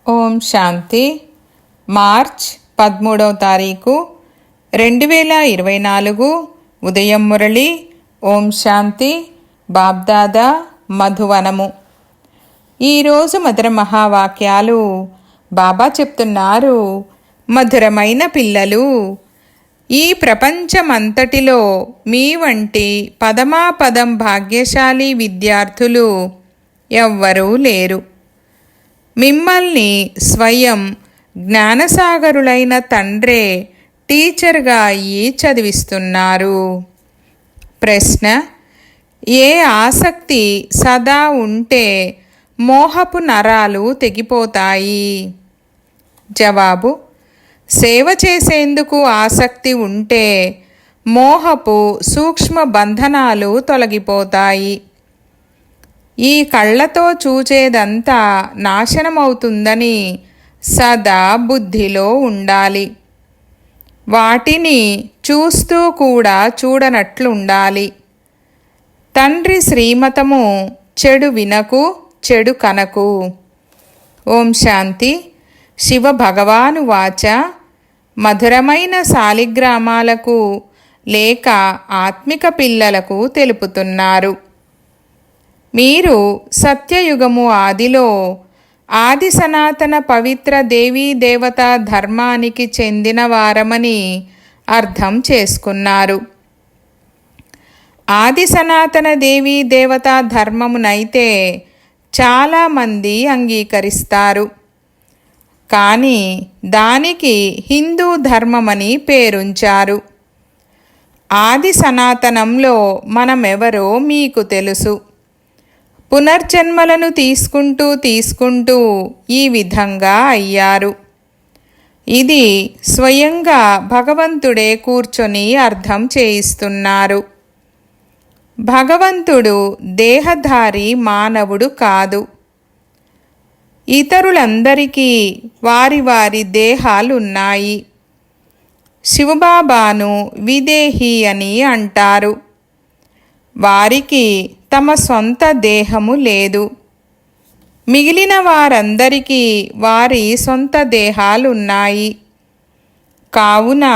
ఓం శాంతి. March 13వ తారీఖు 2024 ఉదయం మురళి. ఓం శాంతి. బాబ్దాదా మధువనము. ఈరోజు మధుర మహావాక్యాలు బాబా చెప్తున్నారు. మధురమైన పిల్లలు, ఈ ప్రపంచమంతటిలో మీ వంటి పదమాపదం భాగ్యశాలి విద్యార్థులు ఎవ్వరూ లేరు. మిమ్మల్ని స్వయం జ్ఞానసాగరులైన తండ్రే టీచర్గా అయ్యి చదివిస్తున్నారు. ప్రశ్న: ఏ ఆసక్తి సదా ఉంటే మోహపు నరాలు తెగిపోతాయి? జవాబు: సేవ చేసేందుకు ఆసక్తి ఉంటే మోహపు సూక్ష్మ బంధనాలు తొలగిపోతాయి. ఈ కళ్ళతో చూచేదంతా నాశనమవుతుందని సదా బుద్ధిలో ఉండాలి. వాటిని చూస్తూ కూడా చూడనట్లుండాలి. తండ్రి శ్రీమతము చెడు వినకు, చెడు కనకు. ఓం శాంతి. శివ భగవాను వాచ: మధురమైన శాలిగ్రామాలకు లేక ఆత్మిక పిల్లలకు తెలుపుతున్నారు. మీరు సత్యయుగము ఆదిలో ఆది సనాతన పవిత్ర దేవీ దేవతా ధర్మానికి చెందిన వారమని అర్థం చేసుకున్నారు. ఆది సనాతన దేవీ దేవతా ధర్మమునైతే చాలామంది అంగీకరిస్తారు, కానీ దానికి హిందూ ధర్మమని పేరుంచారు. ఆది సనాతనంలో మనమెవరో మీకు తెలుసు. పునర్జన్మలను తీసుకుంటూ ఈ విధంగా అయ్యారు. ఇది స్వయంగా భగవంతుడే కూర్చొని అర్థం చేయిస్తున్నారు. భగవంతుడు దేహధారి మానవుడు కాదు. ఇతరులందరికీ వారి వారి దేహాలున్నాయి. శివబాబాను విదేహి అని అంటారు. వారికి తమ సొంత దేహము లేదు. మిగిలిన వారందరికీ వారి సొంత దేహాలున్నాయి. కావున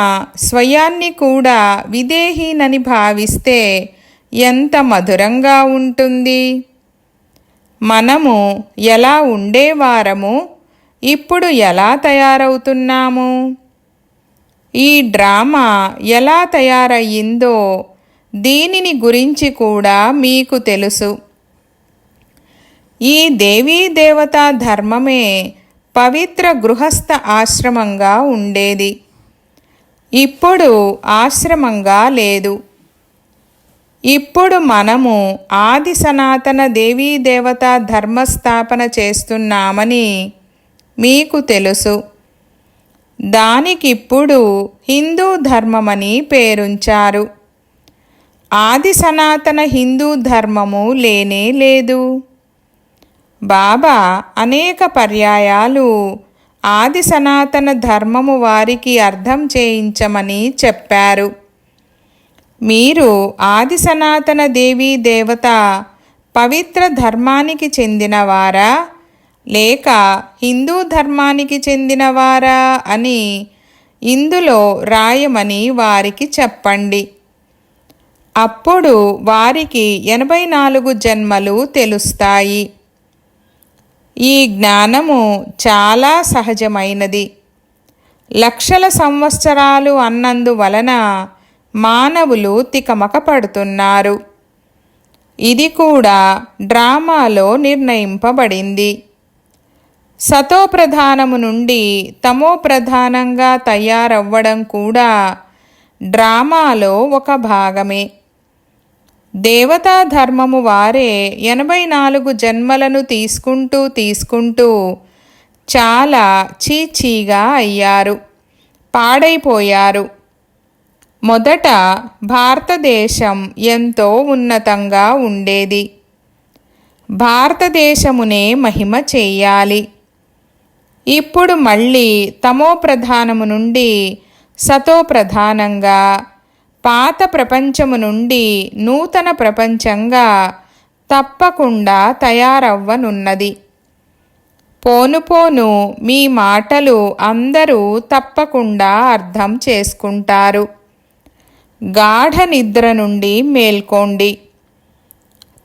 స్వయాన్ని కూడా విదేహీనని భావిస్తే ఎంత మధురంగా ఉంటుంది. మనము ఎలా ఉండేవారము, ఇప్పుడు ఎలా తయారవుతున్నాము? ఈ డ్రామా ఎలా తయారయ్యిందో దీనిని గురించి కూడా మీకు తెలుసు. ఈ దేవీ దేవతా ధర్మమే పవిత్ర గృహస్థ ఆశ్రమంగా ఉండేది. ఇప్పుడు ఆశ్రమంగా లేదు. ఇప్పుడు మనము ఆది సనాతన దేవీ దేవతా ధర్మస్థాపన చేస్తున్నామని మీకు తెలుసు. దానికిప్పుడు హిందూ ధర్మమని పేరుంచారు. ఆది సనాతన హిందూ ధర్మము లేనే లేదు. బాబా అనేక పర్యాయాలు ఆది సనాతన ధర్మము వారికి అర్థం చేయించమని చెప్పారు. మీరు ఆది సనాతన దేవీ దేవత పవిత్ర ధర్మానికి చెందినవారా లేక హిందూ ధర్మానికి చెందినవారా అని ఇందులో రాయమని వారికి చెప్పండి. అప్పుడు వారికి 84 జన్మలు తెలుస్తాయి. ఈ జ్ఞానము చాలా సహజమైనది. లక్షల సంవత్సరాలు అన్నందువలన మానవులు తికమక పడుతున్నారు. ఇది కూడా డ్రామాలో నిర్ణయింపబడింది. సతోప్రధానము నుండి తమోప్రధానంగా తయారవ్వడం కూడా డ్రామాలో ఒక భాగమే. దేవతా ధర్మము వారే 84 జన్మలను తీసుకుంటూ చాలా చీచీగా అయ్యారు, పాడైపోయారు. మొదట భారతదేశం ఎంతో ఉన్నతంగా ఉండేది. భారతదేశమునే మహిమ చెయ్యాలి. ఇప్పుడు మళ్ళీ తమోప్రధానము నుండి సతోప్రధానంగా, పాత ప్రపంచము నుండి నూతన ప్రపంచంగా తప్పకుండా తయారవ్వనున్నది. పోను పోను మీ మాటలు అందరూ తప్పకుండా అర్థం చేసుకుంటారు. గాఢ నిద్ర నుండి మేల్కోండి.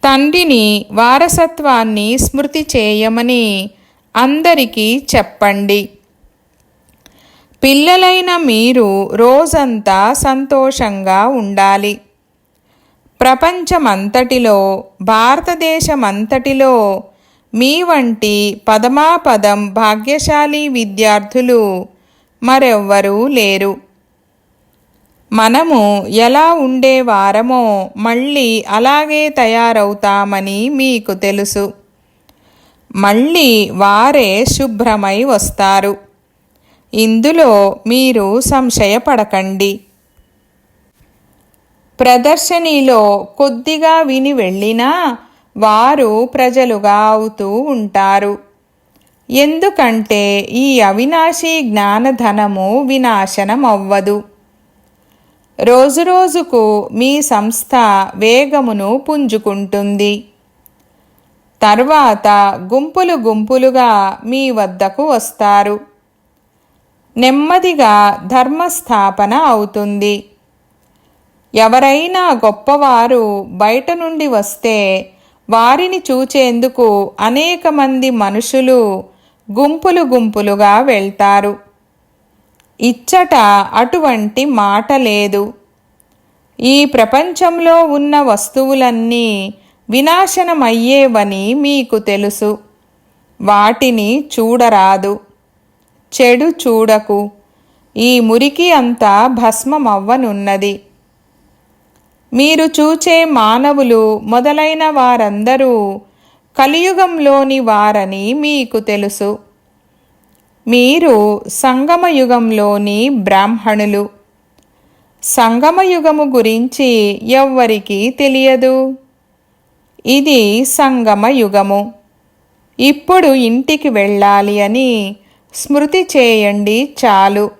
తండ్రిని వారసత్వాన్ని స్మృతి చేయమని అందరికీ చెప్పండి. పిల్లలైన మీరు రోజంతా సంతోషంగా ఉండాలి. ప్రపంచమంతటిలో, భారతదేశమంతటిలో మీ వంటి పదమాపదం భాగ్యశాలి విద్యార్థులు మరెవ్వరూ లేరు. మనము ఎలా ఉండేవారమో మళ్ళీ అలాగే తయారవుతామని మీకు తెలుసు. మళ్ళీ వారే శుభ్రమై వస్తారు. ఇందులో మీరు సంశయపడకండి. ప్రదర్శనలో కొద్దిగా విని వెళ్ళినా వారు ప్రజలుగా అవుతూ ఉంటారు. ఎందుకంటే ఈ అవినాశీ జ్ఞానధనము వినాశనం అవ్వదు. రోజురోజుకు మీ సంస్థ వేగమును పుంజుకుంటుంది. తర్వాత గుంపులు గుంపులుగా మీ వద్దకు వస్తారు. నెమ్మదిగా ధర్మస్థాపన అవుతుంది. ఎవరైనా గొప్పవారు బయట నుండి వస్తే వారిని చూచేందుకు అనేక మంది మనుషులు గుంపులు గుంపులుగా వెళ్తారు. ఇచ్చట అటువంటి మాట లేదు. ఈ ప్రపంచంలో ఉన్న వస్తువులన్నీ వినాశనమయ్యేవని మీకు తెలుసు. వాటిని చూడరాదు. చెడు చూడకు. ఈ మురికి అంతా భస్మమవ్వనున్నది. మీరు చూచే మానవులు మొదలైన వారందరూ కలియుగంలోని వారని మీకు తెలుసు. మీరు సంగమయుగంలోని బ్రాహ్మణులు. సంగమయుగము గురించి ఎవ్వరికీ తెలియదు. ఇది సంగమయుగము. ఇప్పుడు ఇంటికి వెళ్ళాలి అని స్మృతి చేయండి చాలు.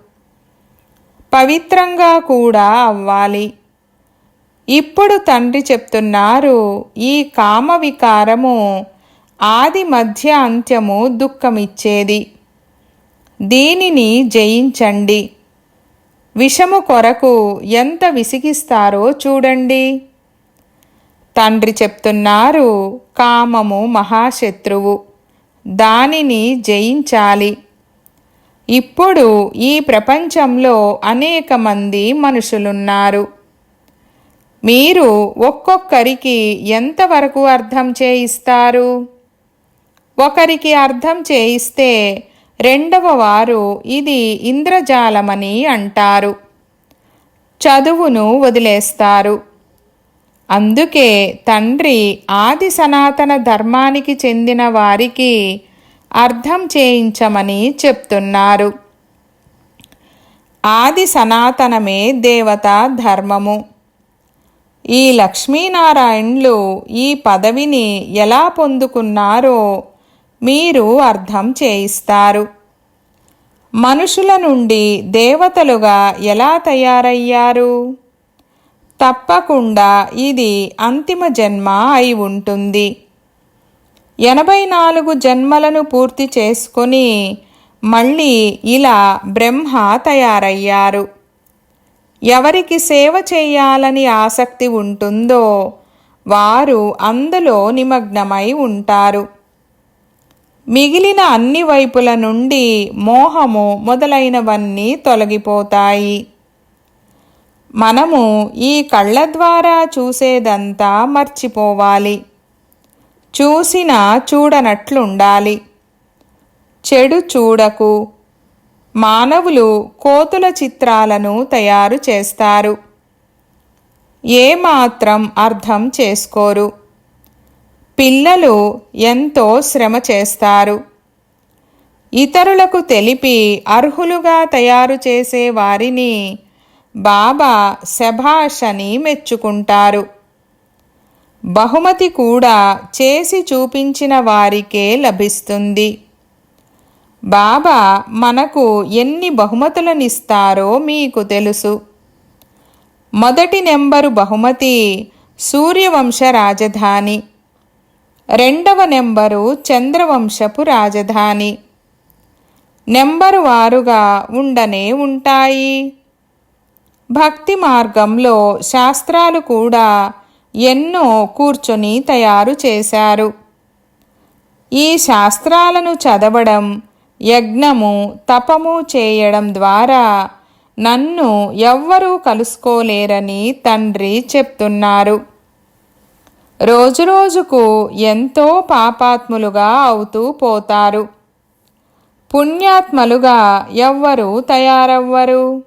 పవిత్రంగా కూడా అవ్వాలి. ఇప్పుడు తండ్రి చెప్తున్నారు, ఈ కామ వికారము ఆది మధ్య అంత్యము దుఃఖమిచ్చేది. దీనిని జయించండి. విషము కొరకు ఎంత విసిగిస్తారో చూడండి. తండ్రి చెప్తున్నారు, కామము మహాశత్రువు. దానిని జయించాలి. ఇప్పుడు ఈ ప్రపంచంలో అనేక మంది మనుషులున్నారు. మీరు ఒక్కొక్కరికి ఎంతవరకు అర్థం చేయిస్తారు? ఒకరికి అర్థం చేయిస్తే రెండవ వారు ఇది ఇంద్రజాలమని అంటారు. చదువును వదిలేస్తారు. అందుకే తండ్రి ఆది సనాతన ధర్మానికి చెందిన వారికి అర్థం చేయించమని చెప్తున్నారు. ఆది సనాతనమే దేవతా ధర్మము. ఈ లక్ష్మీనారాయణులు ఈ పదవిని ఎలా పొందుకున్నారో మీరు అర్థం చేయిస్తారు. మనుషుల నుండి దేవతలుగా ఎలా తయారయ్యారు? తప్పకుండా ఇది అంతిమ జన్మ అయి ఉంటుంది. 84 జన్మలను పూర్తి చేసుకొని మళ్ళీ ఇలా బ్రహ్మ తయారయ్యారు. ఎవరికి సేవ చేయాలని ఆసక్తి ఉంటుందో వారు అందులో నిమగ్నమై ఉంటారు. మిగిలిన అన్ని వైపుల నుండి మోహము మొదలైనవన్నీ తొలగిపోతాయి. మనము ఈ కళ్ళ ద్వారా చూసేదంతా మర్చిపోవాలి. చూసినా చూడనట్లుండాలి. చెడు చూడకు. మానవులు కోతుల చిత్రాలను తయారు చేస్తారు. ఏమాత్రం అర్థం చేసుకోరు. పిల్లలు ఎంతో శ్రమ చేస్తారు. ఇతరులకు తెలిపి అర్హులుగా తయారు చేసే వారిని బాబా శభాష్ అని మెచ్చుకుంటారు. బహుమతి కూడా చేసి చూపించిన వారికే లభిస్తుంది. బాబా మనకు ఎన్ని బహుమతులనిస్తారో మీకు తెలుసు. మొదటి నెంబరు బహుమతి సూర్యవంశ రాజధాని. రెండవ నెంబరు చంద్రవంశపు రాజధాని. నెంబరు వారుగా ఉండనే ఉంటాయి. భక్తి మార్గంలో శాస్త్రాలు కూడా ఎన్నో కూర్చొని తయారు చేశారు. ఈ శాస్త్రాలను చదవడం, యజ్ఞము, తపము చేయడం ద్వారా నన్ను ఎవ్వరూ కలుసుకోలేరని తండ్రి చెప్తున్నారు. రోజురోజుకు ఎంతో పాపాత్ములుగా అవుతూ పోతారు. పుణ్యాత్మలుగా ఎవ్వరూ తయారవ్వరు.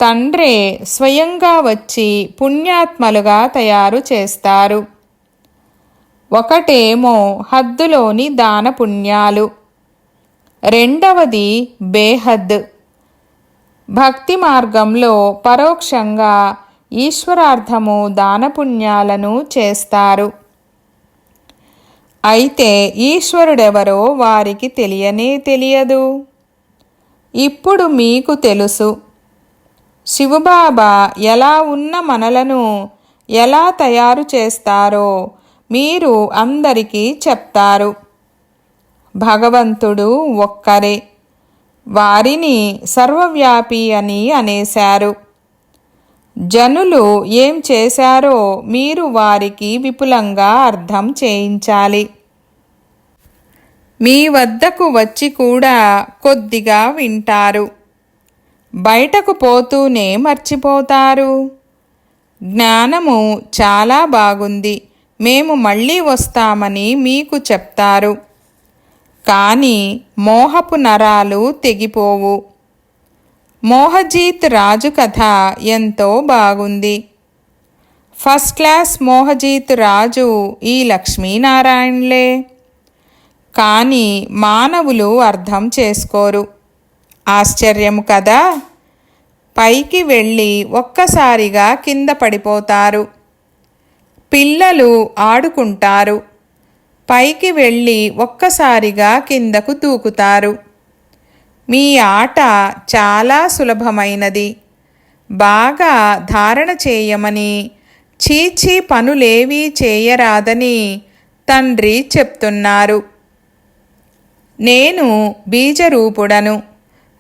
తండ్రే స్వయంగా వచ్చి పుణ్యాత్మలుగా తయారు చేస్తారు. ఒకటేమో హద్దులోని దాన పుణ్యాలు, రెండవది బేహద్. భక్తి మార్గంలో పరోక్షంగా ఈశ్వరార్థము దానపుణ్యాలను చేస్తారు. అయితే ఈశ్వరుడెవరో వారికి తెలియనే తెలియదు. ఇప్పుడు మీకు తెలుసు. శివబాబా ఎలా ఉన్న మనలను ఎలా తయారు చేస్తారో మీరు అందరికీ చెప్తారు. భగవంతుడు ఒక్కరే. వారిని సర్వవ్యాపి అని అనేశారు. జనులు ఏం చేశారో మీరు వారికి విపులంగా అర్థం చేయించాలి. మీ వద్దకు వచ్చి కూడా కొద్దిగా వింటారు. బయటకు పోతూనే మర్చిపోతారు. జ్ఞానము చాలా బాగుంది, మేము మళ్ళీ వస్తామని మీకు చెప్తారు. కానీ మోహపు నరాలు తెగిపోవు. మోహజీత్ రాజు కథ ఎంతో బాగుంది. ఫస్ట్ క్లాస్ మోహజీత్ రాజు ఈ లక్ష్మీనారాయణలే. కానీ మానవులు అర్థం చేసుకోరు. ఆశ్చర్యం కదా. పైకి వెళ్ళి ఒక్కసారిగా కింద పడిపోతారు. పిల్లలు ఆడుకుంటారు. పైకి వెళ్ళి ఒక్కసారిగా కిందకు దూకుతారు. మీ ఆట చాలా సులభమైనది. బాగా ధారణ చేయమని, చీచీ పనులేవీ చేయరాదని తండ్రి చెప్తున్నారు. నేను బీజరూపుడను,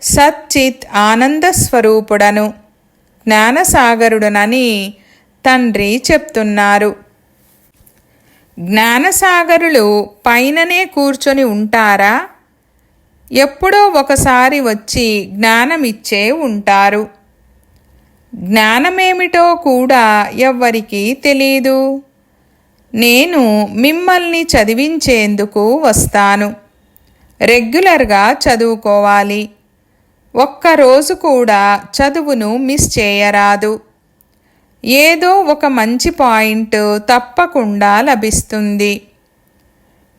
సచ్చిత్ ఆనందస్వరూపుడను, జ్ఞానసాగరుడనని తండ్రి చెప్తున్నారు. జ్ఞానసాగరులు పైననే కూర్చొని ఉంటారా? ఎప్పుడో ఒకసారి వచ్చి జ్ఞానమిచ్చే ఉంటారు. జ్ఞానమేమిటో కూడా ఎవ్వరికీ తెలీదు. నేను మిమ్మల్ని చదివించేందుకు వస్తాను. రెగ్యులర్గా చదువుకోవాలి. ఒక్కరోజు కూడా చదువును మిస్ చేయరాదు. ఏదో ఒక మంచి పాయింట్ తప్పకుండా లభిస్తుంది.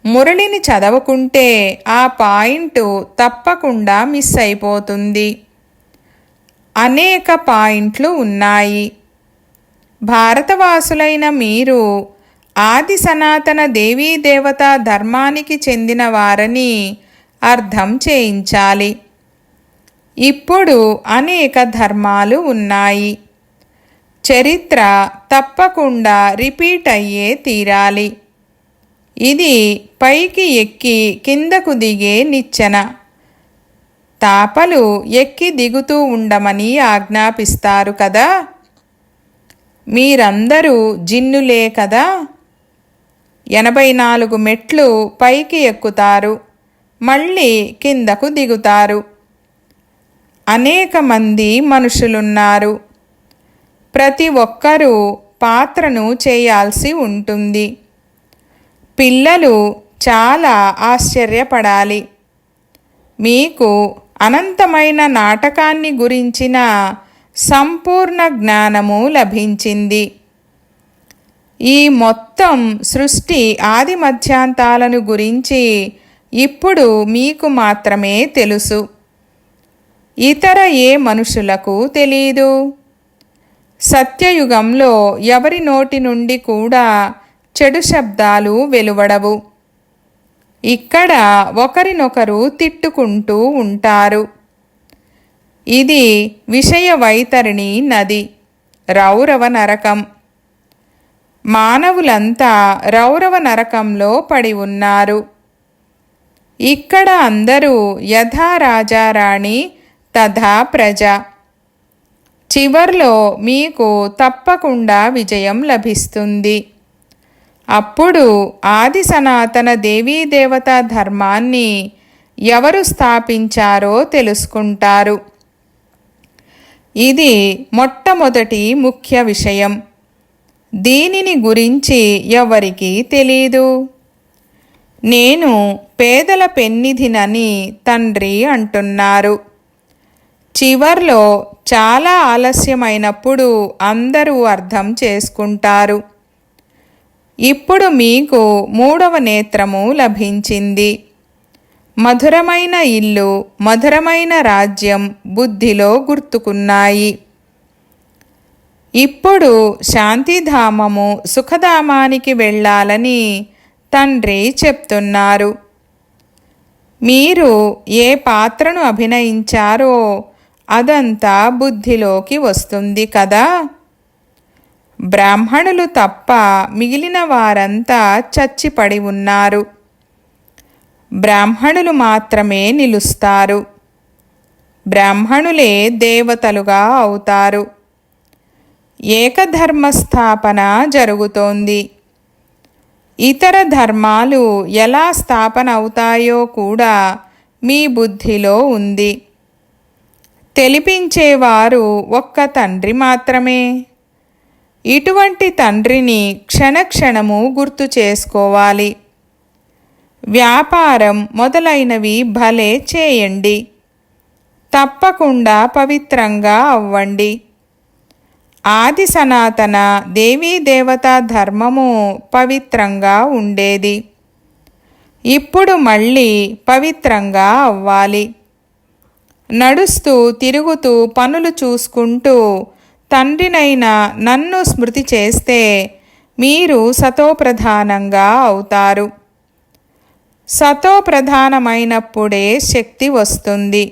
మురళిని చదవకుంటే ఆ పాయింట్ తప్పకుండా మిస్ అయిపోతుంది. అనేక పాయింట్లు ఉన్నాయి. భారతవాసులైన మీరు ఆది సనాతన దేవతా ధర్మానికి చెందిన వారని అర్థం చేయించాలి. ఇప్పుడు అనేక ధర్మాలు ఉన్నాయి. చరిత్ర తప్పకుండా రిపీట్ అయ్యే తీరాలి. ఇది పైకి ఎక్కి కిందకు దిగే నిచ్చెన. తాపలు ఎక్కి దిగుతూ ఉండమని ఆజ్ఞాపిస్తారు కదా. మీరందరూ జిన్నులే కదా. 84 మెట్లు పైకి ఎక్కుతారు, మళ్ళీ కిందకు దిగుతారు. అనేక మంది మనుషులున్నారు. ప్రతి ఒక్కరూ పాత్రను చేయాల్సి ఉంటుంది. పిల్లలు చాలా ఆశ్చర్యపడాలి. మీకు అనంతమైన నాటకాన్ని గురించిన సంపూర్ణ జ్ఞానము లభించింది. ఈ మొత్తం సృష్టి ఆది మధ్యాంతాలను గురించి ఇప్పుడు మీకు మాత్రమే తెలుసు. ఇతర ఏ మనుషులకు తెలీదు. సత్యయుగంలో ఎవరి నోటి నుండి కూడా చెడు శబ్దాలు వెలువడవు. ఇక్కడ ఒకరినొకరు తిట్టుకుంటూ ఉంటారు. ఇది విషయ వైతరిణి నది, రౌరవ నరకం. మానవులంతా రౌరవ నరకంలో పడి ఉన్నారు. ఇక్కడ అందరూ యథా రాజారాణి తథా ప్రజ. చివర్లో మీకు తప్పకుండా విజయం లభిస్తుంది. అప్పుడు ఆది సనాతన దేవతా ధర్మాన్ని ఎవరు స్థాపించారో తెలుసుకుంటారు. ఇది మొట్టమొదటి ముఖ్య విషయం. దీనిని గురించి ఎవరికీ తెలీదు. నేను పేదల పెన్నిధినని తండ్రి అంటున్నారు. చివర్లో చాలా ఆలస్యమైనప్పుడు అందరూ అర్థం చేసుకుంటారు. ఇప్పుడు మీకు మూడవ నేత్రము లభించింది. మధురమైన ఇల్లు, మధురమైన రాజ్యం బుద్ధిలో గుర్తుకున్నాయి. ఇప్పుడు శాంతిధామము, సుఖధామానికి వెళ్ళాలని తండ్రి చెప్తున్నారు. మీరు ఏ పాత్రను అభినయించారో అదంతా బుద్ధిలోకి వస్తుంది కదా. బ్రాహ్మణులు తప్ప మిగిలిన వారంతా చచ్చిపడి ఉన్నారు. బ్రాహ్మణులు మాత్రమే నిలుస్తారు. బ్రాహ్మణులే దేవతలుగా అవుతారు. ఏకధర్మస్థాపన జరుగుతోంది. ఇతర ధర్మాలు ఎలా స్థాపన అవుతాయో కూడా మీ బుద్ధిలో ఉంది. తెలిపించేవారు ఒక్క తండ్రి మాత్రమే. ఇటువంటి తండ్రిని క్షణక్షణము గుర్తు చేసుకోవాలి. వ్యాపారం మొదలైనవి భలే చేయండి. తప్పకుండా పవిత్రంగా అవ్వండి. ఆది సనాతన దేవతా ధర్మము పవిత్రంగా ఉండేది. ఇప్పుడు మళ్ళీ పవిత్రంగా అవ్వాలి. నడుస్తూ తిరుగుతూ పనులు చూసుకుంటూ తండ్రినైన నన్ను స్మృతి చేస్తే మీరు సతోప్రధానంగా అవుతారు. సతోప్రధానమైనప్పుడే శక్తి వస్తుంది.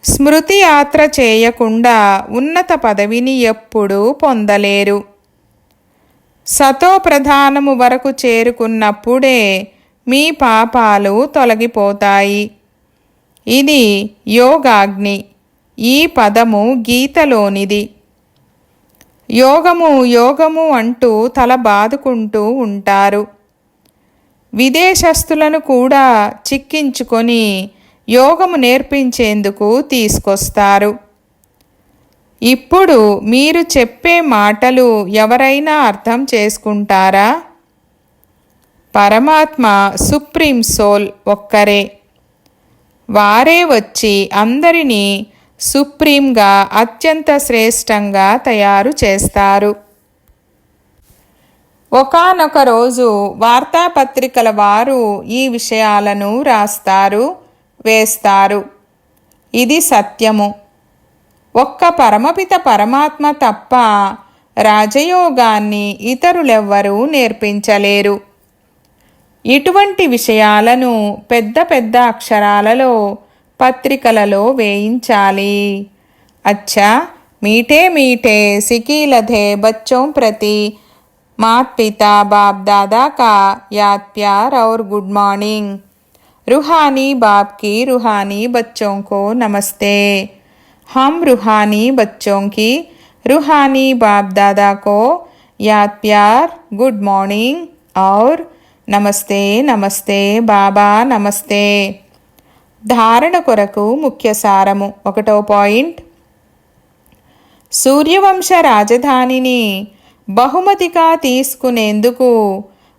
స్మృతి యాత్ర చేయకుండా ఉన్నత పదవిని ఎప్పుడూ పొందలేరు. సతోప్రధానము వరకు చేరుకున్నప్పుడే మీ పాపాలు తొలగిపోతాయి. ఇది యోగాగ్ని. ఈ పదము గీతలోనిది. యోగము యోగము అంటూ తల బాదుకుంటూ ఉంటారు. విదేశస్థులను కూడా చిక్కించుకొని యోగము నేర్పించేందుకు తీసుకొస్తారు. ఇప్పుడు మీరు చెప్పే మాటలు ఎవరైనా అర్థం చేసుకుంటారా? పరమాత్మ సుప్రీం సోల్ ఒక్కరే. వారే వచ్చి అందరినీ సుప్రీంగా, అత్యంత శ్రేష్టంగా తయారు చేస్తారు. ఒకానొక రోజు వార్తాపత్రికల వారు ఈ విషయాలను రాస్తారు, వేస్తారు. ఇది సత్యము. ఒక్క పరమపిత పరమాత్మ తప్ప రాజయోగాన్ని ఇతరులెవ్వరూ నేర్పించలేరు. ఇటువంటి విషయాలను పెద్ద పెద్ద అక్షరాలలో పత్రికలలో వేయించాలి. అచ్చా మీఠే మీఠే సికీలధే బచ్చోं ప్రతి मात पिता बाप दादा का याद प्यार और गुड मॉर्निंग. रूहानी बाप की रूहानी बच्चों को नमस्ते. हम रूहानी बच्चों की रूहानी बाप दादा को याद प्यार गुड मॉर्निंग और నమస్తే నమస్తే బాబా నమస్తే. ధారణ కొరకు ముఖ్య సారము. 1వ పాయింట్. సూర్యవంశ రాజధానిని బహుమతిగా తీసుకునేందుకు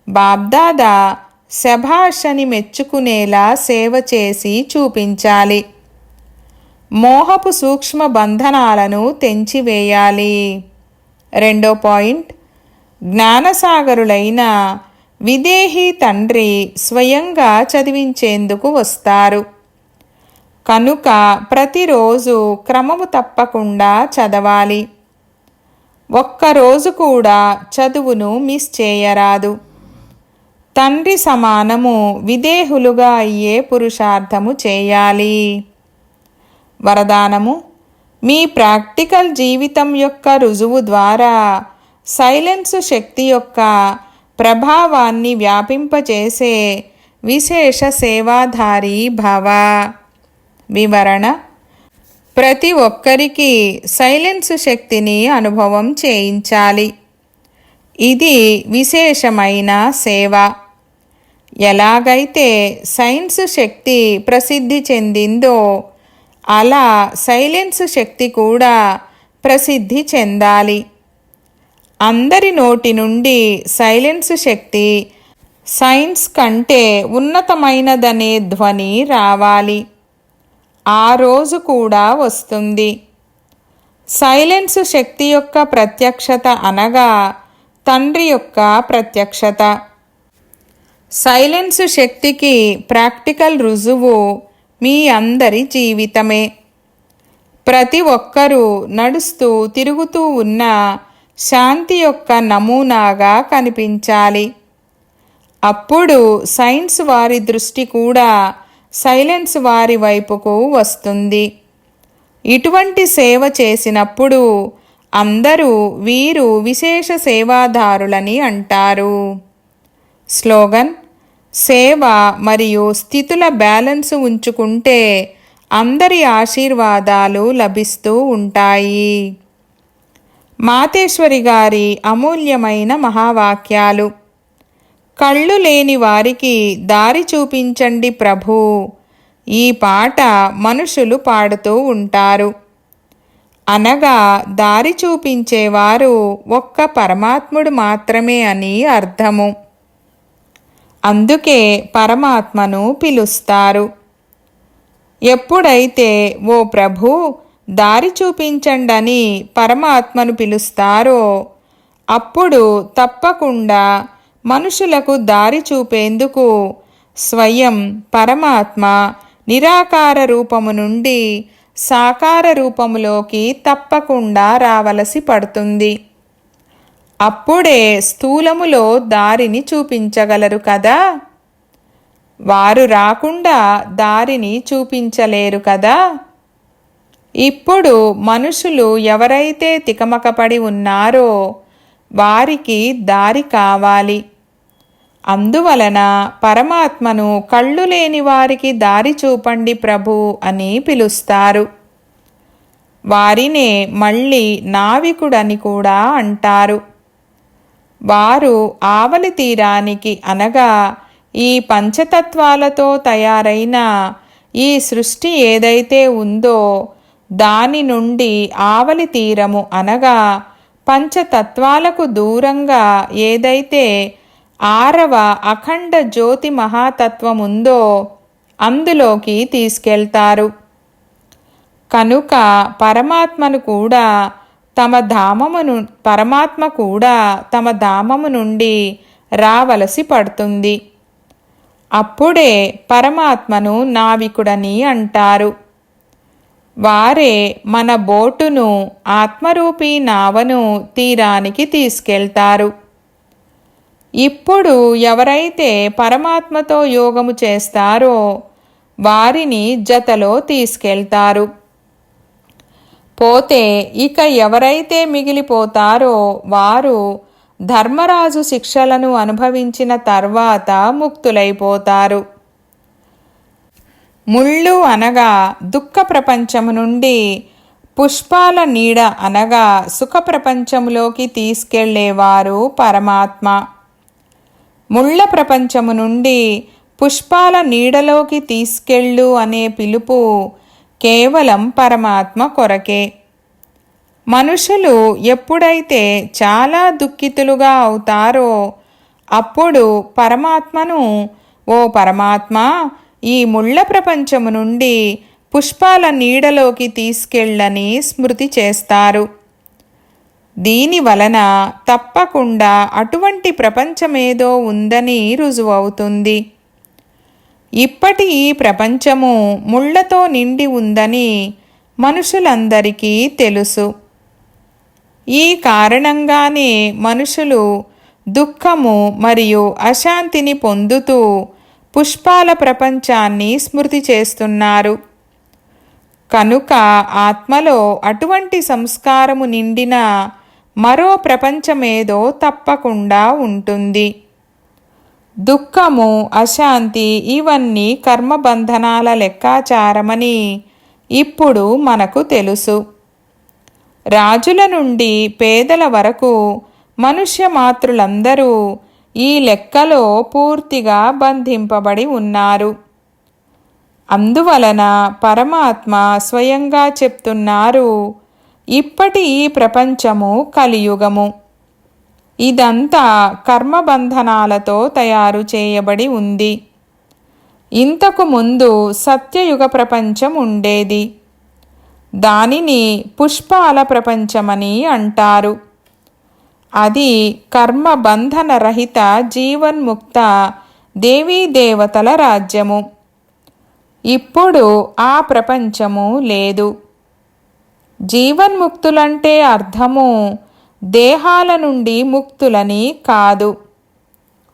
బాబ్దాదా శభాష్ అని మెచ్చుకునేలా సేవ చేసి చూపించాలి. మోహపు సూక్ష్మ బంధనాలను తెంచివేయాలి. 2వ పాయింట్. జ్ఞానసాగరులైన విదేహీ తండ్రి స్వయంగా చదివించేందుకు వస్తారు. కనుక ప్రతిరోజు క్రమము తప్పకుండా చదవాలి. ఒక్కరోజు కూడా చదువును మిస్ చేయరాదు. తండ్రి సమానము విదేహులుగా అయ్యే పురుషార్థము చేయాలి. వరదానము. మీ ప్రాక్టికల్ జీవితం యొక్క రుజువు ద్వారా సైలెన్స్ శక్తి యొక్క ప్రభావాన్ని వ్యాపింపచేసే విశేష సేవాధారి భవ. వివరణ: ప్రతి ఒక్కరికి సైలెన్స్ శక్తిని అనుభవం చేయించాలి. ఇది విశేషమైన సేవ. ఎలాగైతే సైన్స్ శక్తి ప్రసిద్ధి చెందిందో అలా సైలెన్స్ శక్తి కూడా ప్రసిద్ధి చెందాలి. అందరి నోటి నుండి సైలెన్స్ శక్తి సైన్స్ కంటే ఉన్నతమైనదనే ధ్వని రావాలి. ఆ రోజు కూడా వస్తుంది. సైలెన్స్ శక్తి యొక్క ప్రత్యక్షత అనగా తండ్రి యొక్క ప్రత్యక్షత. సైలెన్స్ శక్తికి ప్రాక్టికల్ రుజువు మీ అందరి జీవితమే. ప్రతి ఒక్కరూ నడుస్తూ తిరుగుతూ ఉన్న శాంతి యొక్క నమూనాగా కనిపించాలి. అప్పుడు సైన్స్ వారి దృష్టి కూడా సైలెన్స్ వారి వైపుకు వస్తుంది. ఇటువంటి సేవ చేసినప్పుడు అందరూ వీరు విశేష సేవాదారులని అంటారు. స్లోగన్: సేవ మరియు స్థితుల బ్యాలెన్స్ ఉంచుకుంటే అందరి ఆశీర్వాదాలు లభిస్తూ ఉంటాయి. మాతేశ్వరి గారి అమూల్యమైన మహావాక్యాలు. కళ్ళు లేని వారికి దారి చూపించండి ప్రభూ. ఈ పాట మనుషులు పాడుతూ ఉంటారు. అనగా దారి చూపించేవారు ఒక్క పరమాత్ముడు మాత్రమే అని అర్థము. అందుకే పరమాత్మను పిలుస్తారు. ఎప్పుడైతే ఓ ప్రభు దారి చూపించండని పరమాత్మను పిలుస్తారో అప్పుడు తప్పకుండా మనుషులకు దారి చూపేందుకు స్వయం పరమాత్మ నిరాకార రూపము నుండి సాకార రూపములోకి తప్పకుండా రావలసి పడుతుంది. అప్పుడే స్థూలములో దారిని చూపించగలరు కదా. వారు రాకుండా దారిని చూపించలేరు కదా. ఇప్పుడు మనుషులు ఎవరైతే తికమకపడి ఉన్నారో వారికి దారి కావాలి. అందువలన పరమాత్మను కళ్ళు లేని వారికి దారి చూపండి ప్రభు అని పిలుస్తారు. వారినే మళ్ళీ నావికుడని కూడా అంటారు. వారు ఆవలి తీరానికి అనగా ఈ పంచతత్వాలతో తయారైన ఈ సృష్టి ఏదైతే ఉందో దాని నుండి ఆవలి తీరము అనగా పంచతత్వాలకు దూరంగా ఏదైతే 6వ అఖండ జ్యోతి మహాతత్వం ఉందో అందులోకి తీసుకెళ్తారు. కనుక పరమాత్మ కూడా తమ ధామము నుండి రావలసి పడుతుంది. అప్పుడే పరమాత్మను నావికుడని అంటారు. వారే మన బోటును ఆత్మరూపీ నావను తీరానికి తీసుకెళ్తారు. ఇప్పుడు ఎవరైతే పరమాత్మతో యోగము చేస్తారో వారిని జతలో తీసుకెళ్తారు. పోతే ఇక ఎవరైతే మిగిలిపోతారో వారు ధర్మరాజు శిక్షలను అనుభవించిన తర్వాత ముక్తులైపోతారు. ముళ్ళు అనగా దుఃఖ ప్రపంచము నుండి పుష్పాల నీడ అనగా సుఖ ప్రపంచములోకి తీసుకెళ్లేవారు పరమాత్మ. ముళ్ళ ప్రపంచము నుండి పుష్పాల నీడలోకి తీసుకెళ్ళు అనే పిలుపు కేవలం పరమాత్మ కొరకే. మనుషులు ఎప్పుడైతే చాలా దుఃఖితులుగా అవుతారో అప్పుడు పరమాత్మను, ఓ పరమాత్మ, ఈ ముళ్ళ ప్రపంచము నుండి పుష్పాల నీడలోకి తీసుకెళ్ళని స్మృతి చేస్తారు. దీని వలన తప్పకుండా అటువంటి ప్రపంచమేదో ఉందని రుజువవుతుంది. ఇప్పటి ఈ ప్రపంచము ముళ్ళతో నిండి ఉందని మనుషులందరికీ తెలుసు. ఈ కారణంగానే మనుషులు దుఃఖము మరియు అశాంతిని పొందుతూ పుష్పాల ప్రపంచాన్ని స్మృతి చేస్తున్నారు. కనుక ఆత్మలో అటువంటి సంస్కారము నిండిన మరో ప్రపంచమేదో తప్పకుండా ఉంటుంది. దుఃఖము, అశాంతి ఇవన్నీ కర్మబంధనాల లెక్కాచారమని ఇప్పుడు మనకు తెలుసు. రాజుల నుండి పేదల వరకు మనుష్య మాతృలందరూ ఈ లెక్కలో పూర్తిగా బంధింపబడి ఉన్నారు. అందువలన పరమాత్మ స్వయంగా చెప్తున్నారు, ఇప్పటి ఈ ప్రపంచము కలియుగము. ఇదంతా కర్మబంధనాలతో తయారు చేయబడి ఉంది. ఇంతకు ముందు సత్యయుగ ప్రపంచం ఉండేది. దానిని పుష్పాల ప్రపంచమని అంటారు. అది కర్మబంధన రహిత జీవన్ముక్త దేవీదేవతల రాజ్యము. ఇప్పుడు ఆ ప్రపంచము లేదు. జీవన్ముక్తులంటే అర్థము దేహాల నుండి ముక్తులని కాదు.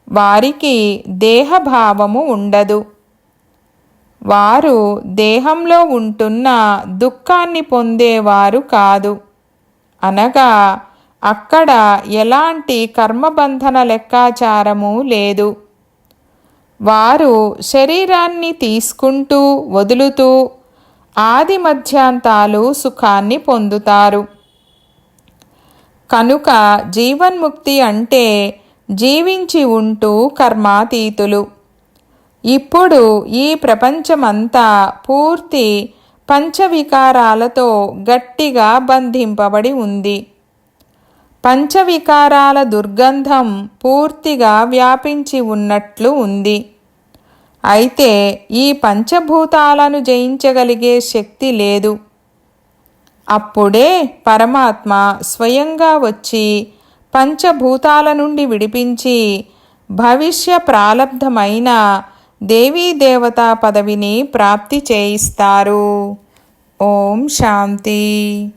వారికి దేహభావము ఉండదు. వారు దేహంలో ఉంటున్న దుఃఖాన్ని పొందేవారు కాదు. అనగా అక్కడ ఎలాంటి కర్మబంధన లెక్కాచారము లేదు. వారు శరీరాన్ని తీసుకుంటూ వదులుతూ ఆది మధ్యాంతాలు సుఖాన్ని పొందుతారు. కనుక జీవన్ముక్తి అంటే జీవించి ఉంటూ కర్మాతీతులు. ఇప్పుడు ఈ ప్రపంచమంతా పూర్తి పంచవికారాలతో గట్టిగా బంధింపబడి ఉంది. పంచవికారాల దుర్గంధం పూర్తిగా వ్యాపించి ఉన్నట్లు ఉంది. అయితే ఈ పంచభూతాలను జయించగలిగే శక్తి లేదు. అప్పుడే పరమాత్మ స్వయంగా వచ్చి పంచభూతాల నుండి విడిపించి భవిష్య ప్రాలబ్ధమైన దేవీదేవతా పదవిని ప్రాప్తి చేయిస్తారు. ఓం శాంతి.